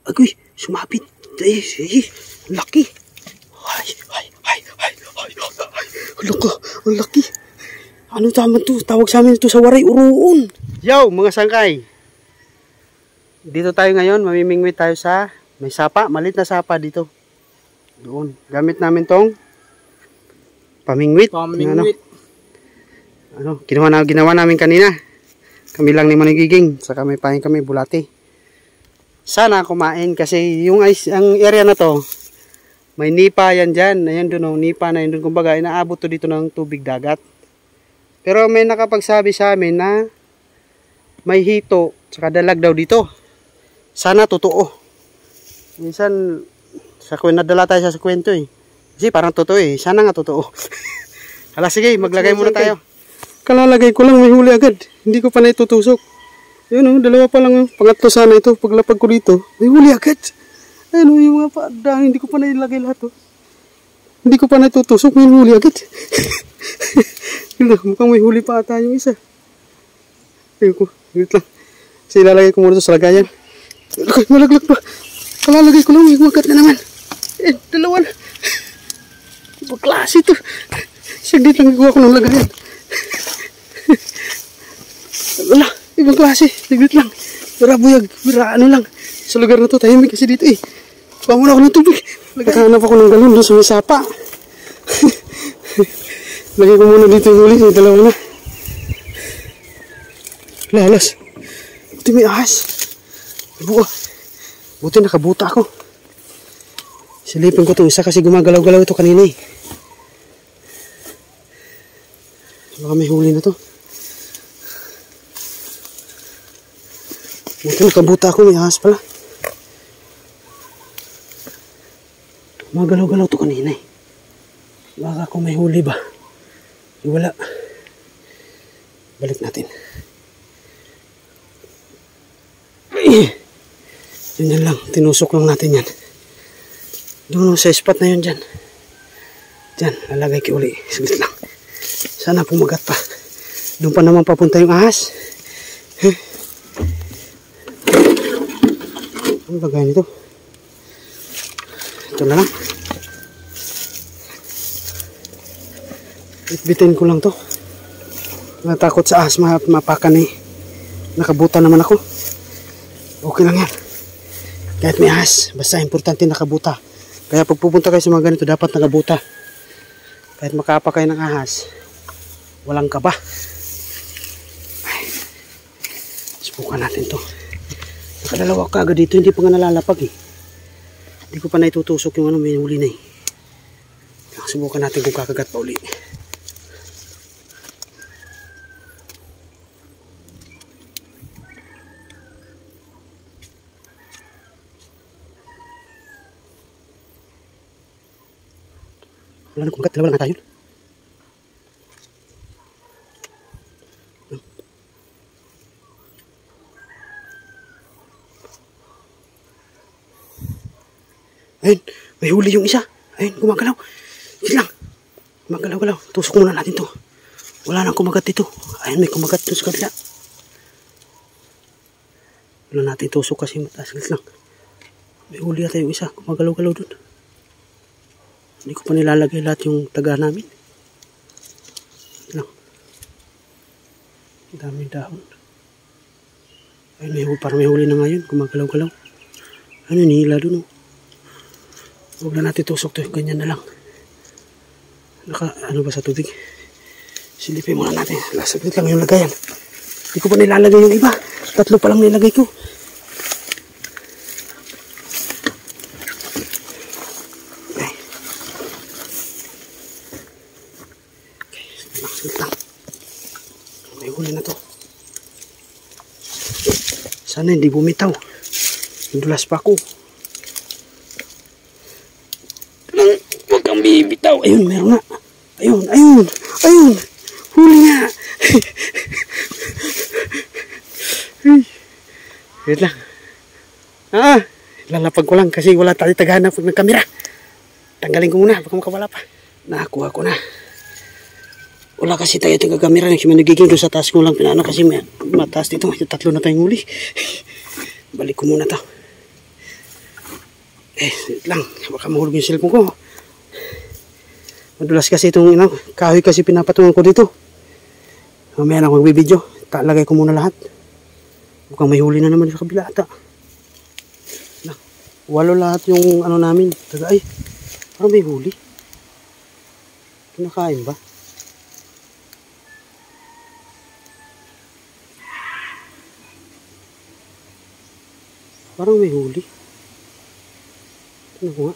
Agoy, sumapit. Ang laki. Ay. Ang laki. Ano tama to? Tawag sa amin ito sa waray, uruon. Yo, mga sangkay. Dito tayo ngayon, mamimingwit tayo sa may sapa, maliit na sapa dito. Doon. Gamit namin tong pamingwit. Ginawa namin kanina. Kami lang ni Manigiging, saka may pahin kami bulati. Sana kumain kasi yung ang area na to, may nipa yan dyan. Ayan doon, nipa na yun doon. Kumbaga, inaabot to dito ng tubig dagat. Pero may nakapagsabi sa amin na may hito, saka dalag daw dito. Sana totoo. Minsan, nadala tayo sa kwento eh. Kasi parang totoo eh. Sana nga totoo. Hala, sige, maglagay muna tayo. Kalalagay ko lang, may huli agad. Hindi ko pa na itutusok. Yun dalawa pa lang. Pangatlo sana ito. Paglapag ko dito, may huli agad. Ayun yung mga paadang. Hindi ko pa na ilagay lahat. Hindi ko pa na itutusok, may huli agad. Mukhang may huli pa ata yung isa. Ayun ko, wait lang. Kasi ilalagay ko muna ito sa lagayan. Malaglag pa. Kalalagay ko lang, may huwagat na naman. Dalawa na. Ibang klase ito. Saglit lang gawa ko ng lagayan. Wala, ibang klase. Saglit lang. Buyag, ano lang. Sa lugar na ito, tahimik kasi dito eh. Kuha muna ako ng tubig. Nagkahanap ako ng galon doon sa may sapa. Lagay ko muna dito yung huli. Dalawa na. Lalas. Buti may ahas. Buti nakabuta ako. Silipin ko itong isa kasi gumagalaw-galaw ito kanina eh. Baka may huli na to. Buti nakabuta ako, may ahas pala. Gumagalaw-galaw ito kanina eh. Baka kung may huli ba? Wala. Balik natin. Yan lang. Tinusok lang natin yan. Doon sa spot na yun dyan. Dyan. Lalagay ko uli. Saglit lang. Sana pumagat pa. Doon pa naman papunta yung ahas. Ano lagay nito? Ito na lang. Bitbitin ko lang to. Natakot sa ahas mapakan eh. Nakabuta naman ako. Okay lang yan. Kahit may ahas, basta importante nakabuta. Kaya pag pupunta kayo sa mga ganito, dapat nakabuta. Kahit makapa kayo ng ahas, walang kaba. Ay, subukan natin to. Nakadalawa ka agad dito, hindi pa nga nalalapag eh. Hindi ko pa na itutusok yung may huli na eh. Subukan natin kung kakagat pa uli. Wala na kumagat, dalawa lang ata yun. Ayun, may huli yung isa. Ayun, gumagalaw. Sige lang. Gumagalaw-galaw. Tusok muna natin to. Wala nang kumagat dito. Ayun, may kumagat dito sa kabila. Wala natin tusok kasi mataas. Sige lang. May huli ata yung isa. Gumagalaw-galaw dun. Hindi ko pa nilalagay lahat yung taga namin. Lang. Daming dahon. Ayun, parang may huli na ngayon. Gumagalaw-galaw. Ano, nihila dun. Huwag na natin tusok to. Ganyan na lang. Ano ba sa tubig? Silipin muna natin. Saglit lang yung lagayan. Hindi ko pa nilalagay yung iba. 3 pa lang nilagay ko. Sana hindi bumitaw. Nadulas pa ako. Huwag kang bibitaw. Ayun, meron na. Ayun. Huli nga. Wait lang. Lalapag ko lang kasi wala tayo tagahanap pag nagkamera. Tanggalin ko muna. Baka makawala pa. Nakakuha ko na. Wala kasi tayo taga-camera na nagiging doon sa taas ko lang pinano kasi mataas dito. 3 na tayong huli. Balik ko muna to. Wait lang. Baka mahulog yung cellphone ko. Madulas kasi itong kahoy kasi pinapatungan ko dito. Mamaya na akong magbibideo. Talagay ko muna lahat. Mukhang may huli na naman sa kabila ata. Walo lahat yung ano namin. Ay, parang may huli. Kinakain ba? Parang may huli. Ano nga?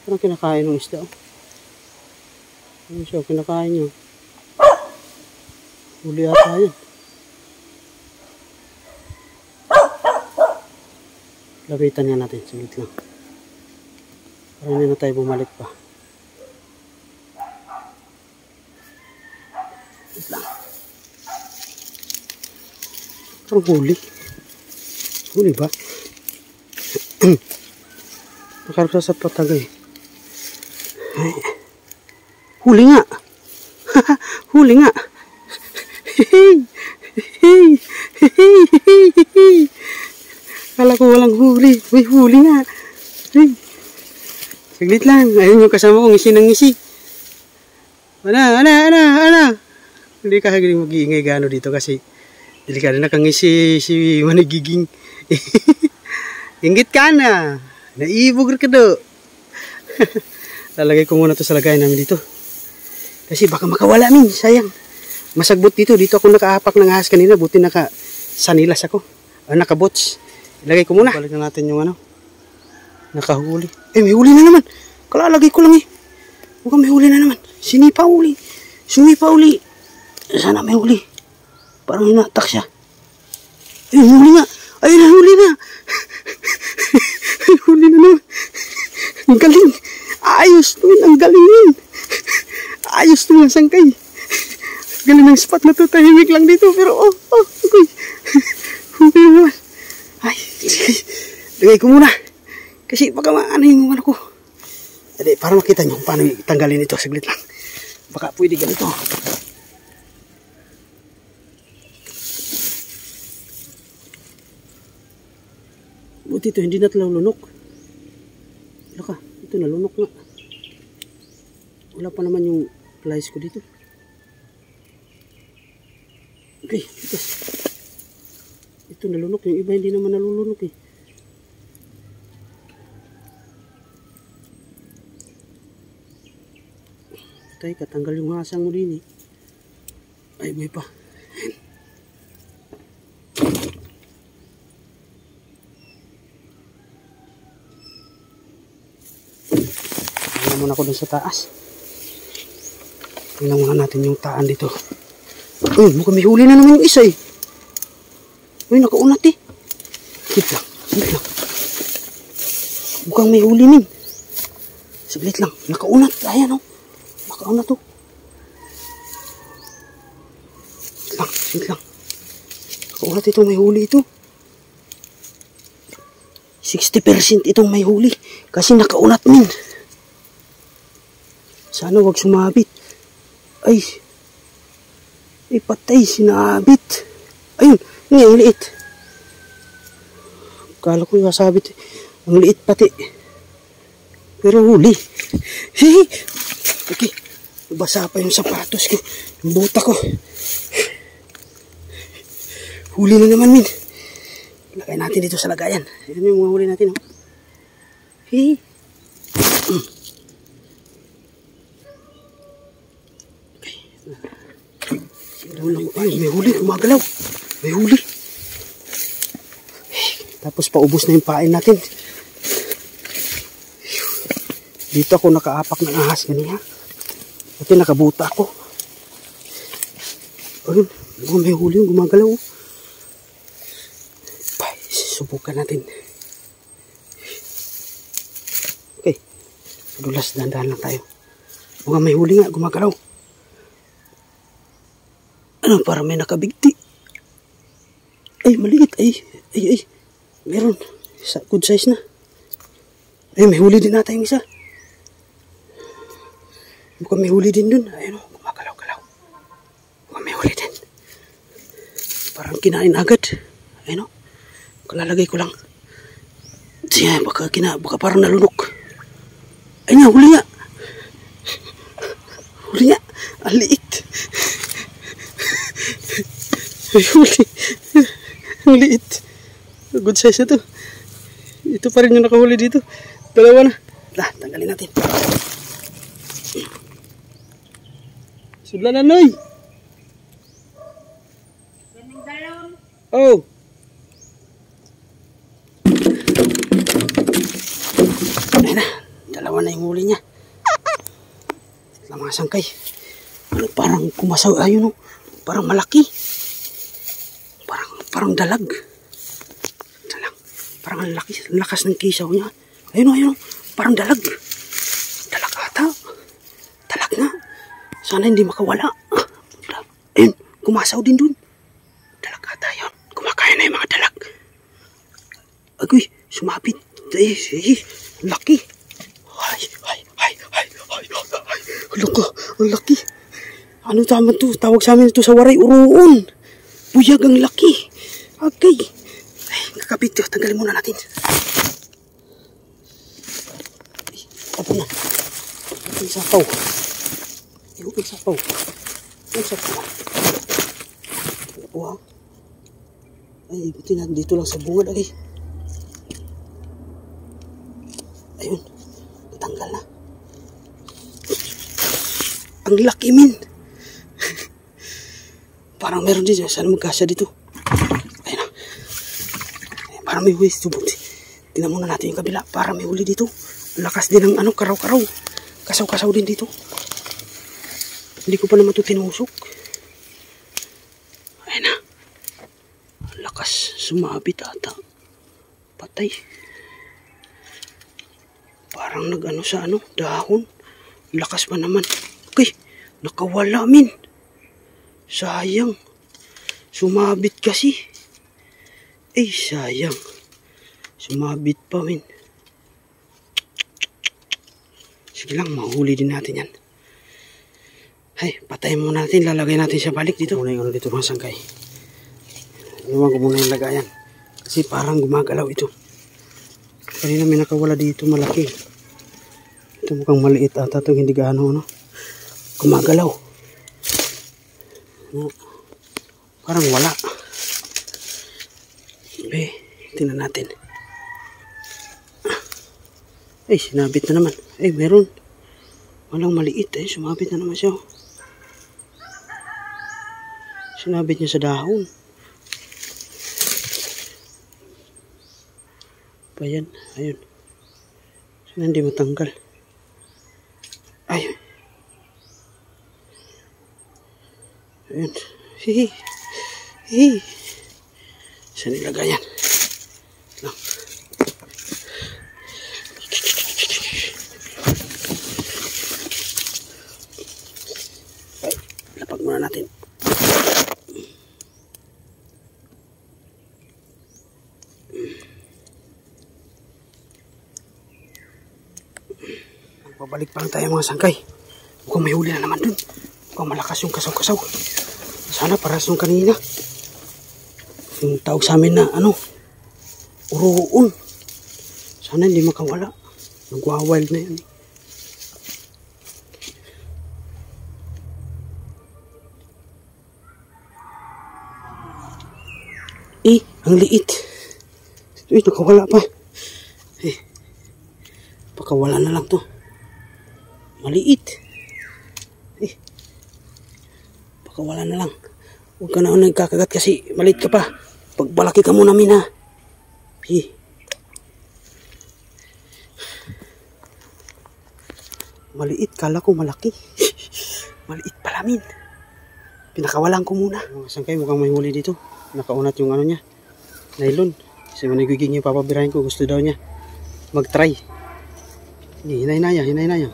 Parang kinakain ng isda. Ano siya? Kinakain niyo. Huli ata yan. Lapitan nga natin. Saglit lang. Para hindi na tayo bumalik pa. Saglit lang. Parang huli. Huli ba? Nakarap sa patagay. Ay. Huli nga. Huli nga. Kala ko walang huli. May huli nga. Ay. Saglit lang. Ayun yung kasama ko. Ngisi ng ngisi. Ana. Hindi ka hagaling mag-iingay gano dito kasi delikado na kang ngisi si manigiging. Inggit ka na. Naibog ka do. Lalagay ko muna to sa lagayan namin dito. Kasi baka makawala min. Sayang. Masagbot dito. Dito ako nakaapak ng ahas kanina. Buti sanilas ako. Nakabots. Ilagay ko muna. Balik na natin yung nakahuli. May huli na naman. Kalalagay ko lang Mukhang may huli na naman. Sinipa uli. Sumipa uli. Sana may huli. Parang hinatak siya. May huli nga. Ayun na, huli na. Huli na naman. Ang galing. Ayos naman. Ang galing yun. Ayos naman sangkay. Galing ng spot na to. Tahimik lang dito. Pero okay. Huli na naman. Ay, lagay ko muna. Kasi baka maano yung ano ko. Dali, para makita nyo kung paano tanggalin ito. Saglit lang. Baka pwede ganito. Buti ito, hindi na nalunok. Wala ka, ito nalunok nga. Wala pa naman yung flies ko dito. Okay, ito. Ito nalunok, yung iba hindi naman nalulunok Tay, katanggal yung hasang mo din Ay, may pa. Tingnan muna ako dun sa taas. Tingnan muna natin yung taan dito. Mukhang may huli na naman yung isa Uy, nakaunat Wait lang. Mukhang may huli min. Saglit lang. Nakaunat. Ayan Nakaunat Saglit lang. Nakaunat ito. May huli ito. 60% itong may huli. Kasi nakaunat min. Sana wag sumabit. Ay, patay. Sinabit. Ayun. Ang liit. Kala ko yung sabit. Ang liit pati. Pero huli. Okay. Basa pa yung sapatos ko. Yung buta ko. Huli na naman min. Lagay natin dito sa lagayan. Yan yung mga huli natin. Okay. Ay, may huli. Gumagalaw. May huli. Tapos paubos na yung pain natin. Dito ako nakaapak ng ahas ganyan. Pati nakabuta ako. Ayun. May huli yung gumagalaw. Subukan natin. Okay. Dulas, dahan-dahan lang tayo. Mga may huli nga, gumagalaw. Ano, para may nakabigti. Ay, maliit. Ay. Meron. Good size na. Ay, may huli din nata yung isa. Mukhang may huli din dun. Ayun, gumagalaw-galaw. Mukhang may huli din. Parang kinain agad. Ayun, kalalagay ko lang. Siya, baka parang nalunok. Ay nga, huli nga. Huli nga. Ang liit. Ay, huli. Ang liit. Good size na to. Ito pa rin yung nakahuli dito. Dalawa na. Tanggalin natin. Sudla na, Noy. Oh. Ayan na. Dalawa na yung huli niya. Mga sangkay. Ano, parang kumasaw. Ayun, oh. Parang malaki. Parang dalag. Parang ang lakas ng kisaw niya. Ayun, parang dalag. Dalag ata. Dalag nga. Sana hindi makawala. Ayun, kumasaw din dun. Dalag ata yun. Kumakain na yung mga dalag. Agoy, sumapit. Laki. Ang laki. Ano tama to? Tawag sa amin ito sa waray, uruon. Buyag ang laki. Okay. Kakapit yun. Tanggalin muna natin. Tapo na. Yung sapaw. Yung sapaw. Tapo ha. Ay, ikutin natin dito lang sa bunga lagi. Ayun. Natanggal na. Ang laki, min. Parang meron din. Sana magkasya dito. Ayun na. Parang may huli dito. Tingnan muna natin yung kabila. Parang may huli dito. Ang lakas din ng karaw-karaw. Kasaw-kasaw din dito. Hindi ko pa naman ito tinusok. Ayun na. Ang lakas. Sumabit ata. Patay. Parang sa dahon. Lakas pa naman. Okay. Nakawala, min. Sayang. Sumabit kasi. Sayang. Sumabit pa, min. Sige lang, mahuli din natin yan. Ay, patayin muna natin. Lalagay natin siya balik dito. Muna yung dito mga sangkay. Iwan ko muna yung lagayan. Kasi parang gumagalaw ito. Kanina may nakawala dito malaki. Ito mukhang maliit ata ito. Hindi gaano, gumagalaw. Parang wala. Tingnan natin. Sinabit na naman. Meron. Walang maliit. Sumabit na naman siya. Sinabit niya sa dahon. Ayan. Ayun. Sana hindi matanggal. Ayun. Ayun. Saan nilagay yan? Lang. Lapag muna natin. Pabalik pa lang tayo mga sangkay. Mukhang may huli na naman dun. Mukhang malakas yung kasaw-kasaw. Sana paras nung kanina. Yung tawag sa amin na uruon. Sana hindi makawala. Nagwa-wild na yan. Ang liit. Nakawala pa. Pakawala na lang to. Maliit. Pakawala na lang. Huwag ka na nagkakagat kasi maliit ka pa. Pagbalaki ka muna, min, ha. Maliit. Kala ko malaki. Maliit pala, min. Pinakawalan ko muna. Sangkay, mukhang may huli dito. Nakaunat yung niya. Nylon. Kasi manigiging yung papabirahin ko. Gusto daw niya mag-try. Hinay-hinaya.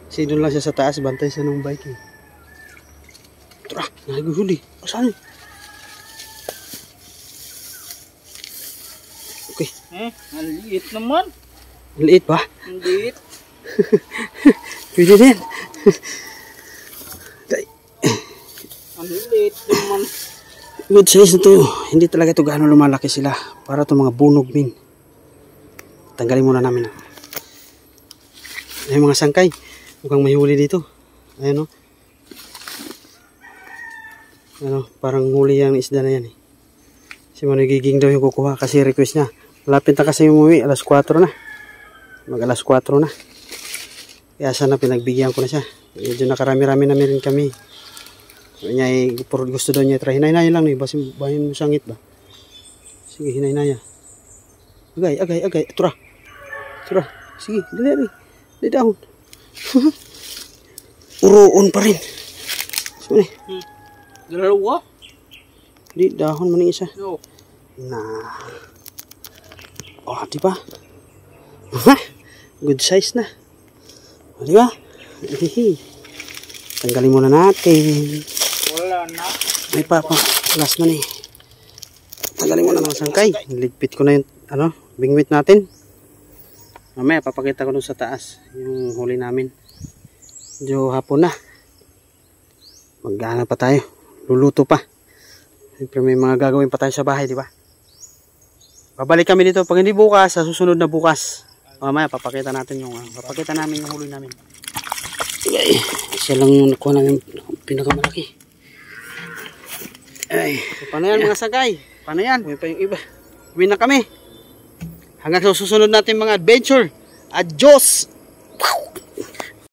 Kasi doon lang siya sa taas, bantay siya ng bike. Tara, nagihuli. Saan? Okay. Ang liit naman. Liit ba? Ang liit. Pwede din. Ang liit naman. Good size na to. Hindi talaga ito gaano lumalaki sila. Para ito mga bunog min. Tanggalin muna namin. Ay mga sangkay. Mukhang may huli dito. Ayan o. Ano, parang huli yung isda na yan eh. Si Manigiging daw yung kukuha kasi request niya. Malapit na kasi umuwi. Alas 4 na. Mag alas 4 na. Kaya sana pinagbigyan ko na siya. Medyo nakarami-rami na rin kami. Niya gusto daw niya try. Hinay-hinay lang eh. Bahin mo sangit ba? Sige, hinay-hinay. Agay. Tura. Sige, dali. Dali dahon. Uroon pa rin. Sino eh? Dalawa? Di, dahon maning isa. No. Nah. Oh, di ba? Good size na. Oh, di ba? Tanggalin muna natin. Wala na. May last na eh. Tanggalin muna ng sangkay. Ligpit ko na yung bingwit natin. Mamaya papakita ko dun sa taas yung huli namin. Medyo hapon na. Mag-aana pa tayo. Luluto pa. Siyempre may mga gagawin pa tayo sa bahay, di ba? Babalik kami dito pag hindi bukas, sa susunod na bukas. Mamaya papakita natin papakita namin yung huli namin. Okay. Isa lang yung nakuha namin pinakamalaki. Ay, so, paano yan mga sagay? Paano yan? May pa yung iba. Uwi na kami. Hanggang sa susunod natin mga adventure. Adios!